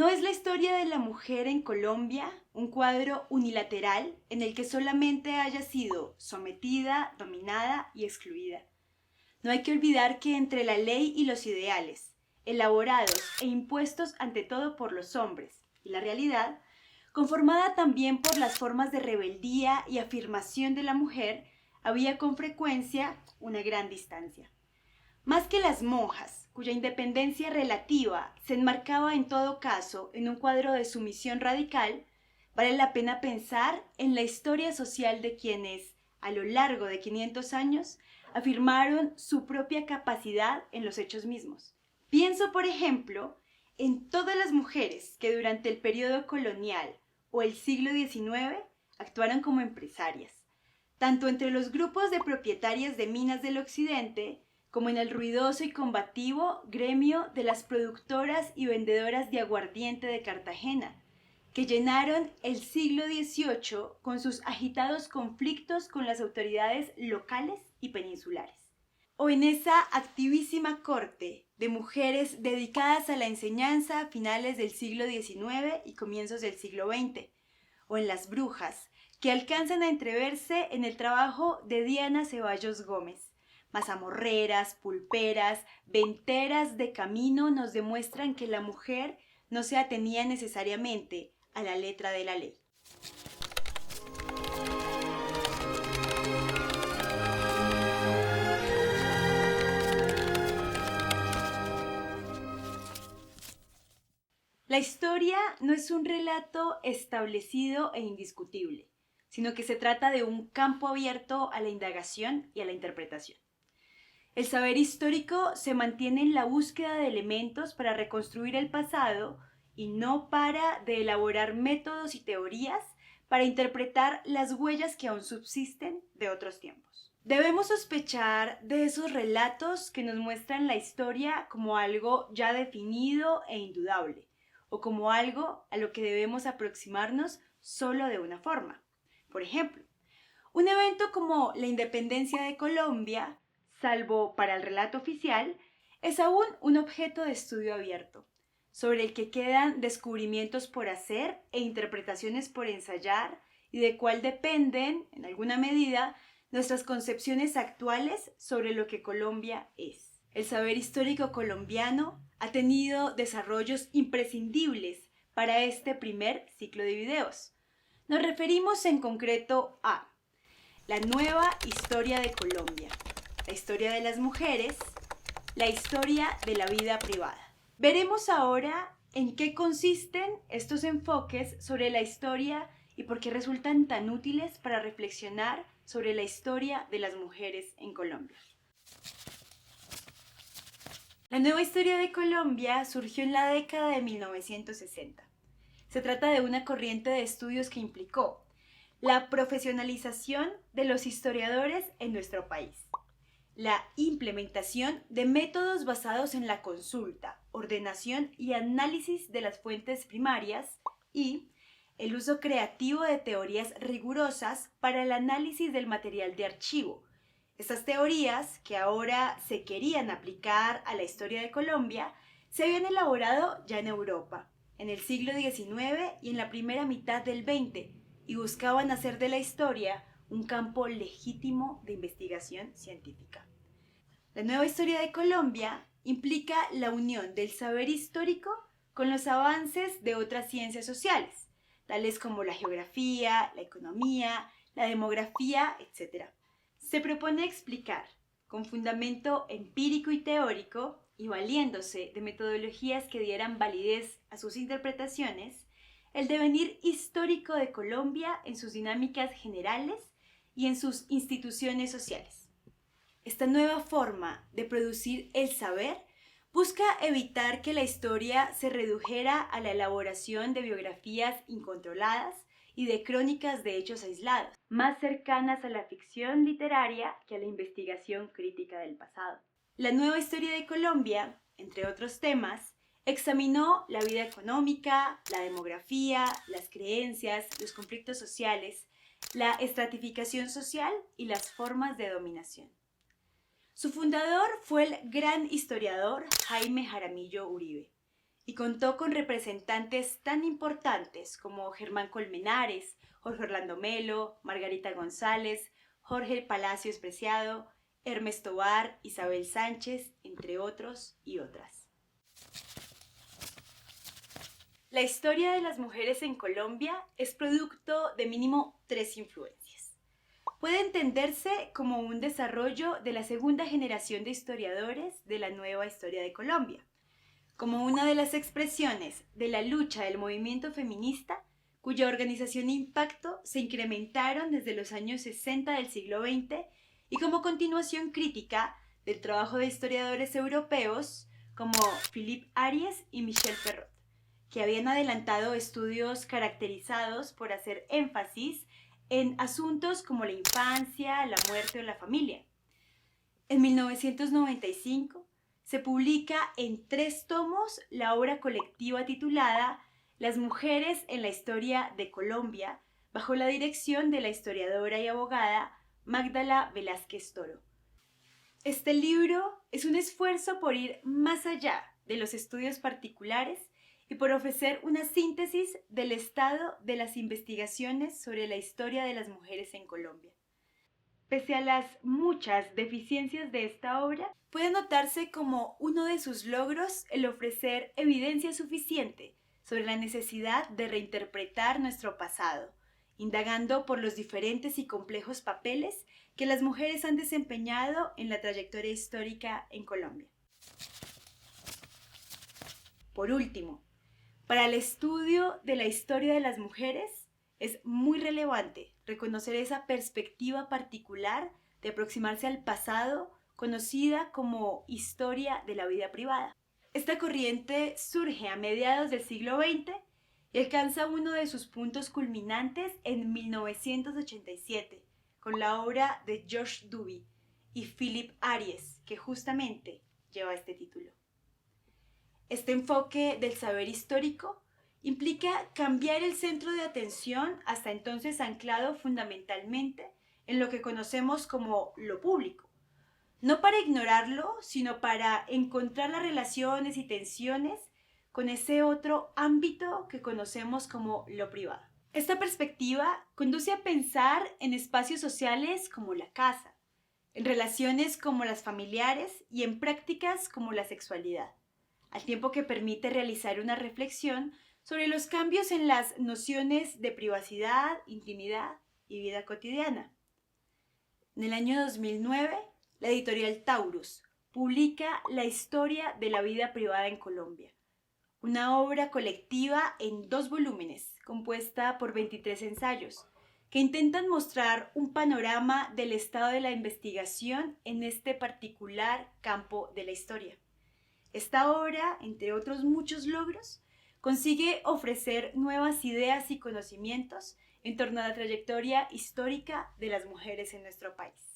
No es la historia de la mujer en Colombia un cuadro unilateral en el que solamente haya sido sometida, dominada y excluida. No hay que olvidar que entre la ley y los ideales, elaborados e impuestos ante todo por los hombres, y la realidad, conformada también por las formas de rebeldía y afirmación de la mujer, había con frecuencia una gran distancia. Más que las monjas, cuya independencia relativa se enmarcaba en todo caso en un cuadro de sumisión radical, vale la pena pensar en la historia social de quienes, a lo largo de 500 años, afirmaron su propia capacidad en los hechos mismos. Pienso, por ejemplo, en todas las mujeres que durante el periodo colonial o el siglo XIX actuaron como empresarias, tanto entre los grupos de propietarias de minas del occidente, como en el ruidoso y combativo gremio de las productoras y vendedoras de aguardiente de Cartagena, que llenaron el siglo XVIII con sus agitados conflictos con las autoridades locales y peninsulares. O en esa activísima corte de mujeres dedicadas a la enseñanza a finales del siglo XIX y comienzos del siglo XX, o en las brujas, que alcanzan a entreverse en el trabajo de Diana Ceballos Gómez. Mazamorreras, pulperas, venteras de camino nos demuestran que la mujer no se atenía necesariamente a la letra de la ley. La historia no es un relato establecido e indiscutible, sino que se trata de un campo abierto a la indagación y a la interpretación. El saber histórico se mantiene en la búsqueda de elementos para reconstruir el pasado y no para de elaborar métodos y teorías para interpretar las huellas que aún subsisten de otros tiempos. Debemos sospechar de esos relatos que nos muestran la historia como algo ya definido e indudable, o como algo a lo que debemos aproximarnos solo de una forma. Por ejemplo, un evento como la independencia de Colombia, salvo para el relato oficial, es aún un objeto de estudio abierto, sobre el que quedan descubrimientos por hacer e interpretaciones por ensayar y de cuál dependen, en alguna medida, nuestras concepciones actuales sobre lo que Colombia es. El saber histórico colombiano ha tenido desarrollos imprescindibles para este primer ciclo de videos. Nos referimos en concreto a la nueva historia de Colombia, la historia de las mujeres, la historia de la vida privada. Veremos ahora en qué consisten estos enfoques sobre la historia y por qué resultan tan útiles para reflexionar sobre la historia de las mujeres en Colombia. La nueva historia de Colombia surgió en la década de 1960. Se trata de una corriente de estudios que implicó la profesionalización de los historiadores en nuestro país, la implementación de métodos basados en la consulta, ordenación y análisis de las fuentes primarias y el uso creativo de teorías rigurosas para el análisis del material de archivo. Estas teorías, que ahora se querían aplicar a la historia de Colombia, se habían elaborado ya en Europa, en el siglo XIX y en la primera mitad del XX, y buscaban hacer de la historia un campo legítimo de investigación científica. La nueva historia de Colombia implica la unión del saber histórico con los avances de otras ciencias sociales, tales como la geografía, la economía, la demografía, etc. Se propone explicar, con fundamento empírico y teórico, y valiéndose de metodologías que dieran validez a sus interpretaciones, el devenir histórico de Colombia en sus dinámicas generales y en sus instituciones sociales. Esta nueva forma de producir el saber busca evitar que la historia se redujera a la elaboración de biografías incontroladas y de crónicas de hechos aislados, más cercanas a la ficción literaria que a la investigación crítica del pasado. La nueva historia de Colombia, entre otros temas, examinó la vida económica, la demografía, las creencias, los conflictos sociales, la estratificación social y las formas de dominación. Su fundador fue el gran historiador Jaime Jaramillo Uribe. y contó con representantes tan importantes como Germán Colmenares, Jorge Orlando Melo, Margarita González, Jorge Palacios Preciado, Hermes Tobar, Isabel Sánchez, entre otros y otras. La historia de las mujeres en Colombia es producto de mínimo 3 influencias. Puede entenderse como un desarrollo de la segunda generación de historiadores de la nueva historia de Colombia, como una de las expresiones de la lucha del movimiento feminista, cuya organización e impacto se incrementaron desde los años 60 del siglo XX y como continuación crítica del trabajo de historiadores europeos como Philippe Ariès y Michel Perrot, que habían adelantado estudios caracterizados por hacer énfasis en asuntos como la infancia, la muerte o la familia. En 1995 se publica en 3 tomos la obra colectiva titulada Las mujeres en la historia de Colombia, bajo la dirección de la historiadora y abogada Magdala Velázquez Toro. Este libro es un esfuerzo por ir más allá de los estudios particulares y por ofrecer una síntesis del estado de las investigaciones sobre la historia de las mujeres en Colombia. Pese a las muchas deficiencias de esta obra, puede notarse como uno de sus logros el ofrecer evidencia suficiente sobre la necesidad de reinterpretar nuestro pasado, indagando por los diferentes y complejos papeles que las mujeres han desempeñado en la trayectoria histórica en Colombia. Por último, para el estudio de la historia de las mujeres, es muy relevante reconocer esa perspectiva particular de aproximarse al pasado, conocida como historia de la vida privada. Esta corriente surge a mediados del siglo XX y alcanza uno de sus puntos culminantes en 1987, con la obra de George Duby y Philippe Ariès, que justamente lleva este título. Este enfoque del saber histórico implica cambiar el centro de atención hasta entonces anclado fundamentalmente en lo que conocemos como lo público, no para ignorarlo, sino para encontrar las relaciones y tensiones con ese otro ámbito que conocemos como lo privado. Esta perspectiva conduce a pensar en espacios sociales como la casa, en relaciones como las familiares y en prácticas como la sexualidad, al tiempo que permite realizar una reflexión sobre los cambios en las nociones de privacidad, intimidad y vida cotidiana. En el año 2009, la editorial Taurus publica La historia de la vida privada en Colombia, una obra colectiva en 2 volúmenes, compuesta por 23 ensayos, que intentan mostrar un panorama del estado de la investigación en este particular campo de la historia. Esta obra, entre otros muchos logros, consigue ofrecer nuevas ideas y conocimientos en torno a la trayectoria histórica de las mujeres en nuestro país.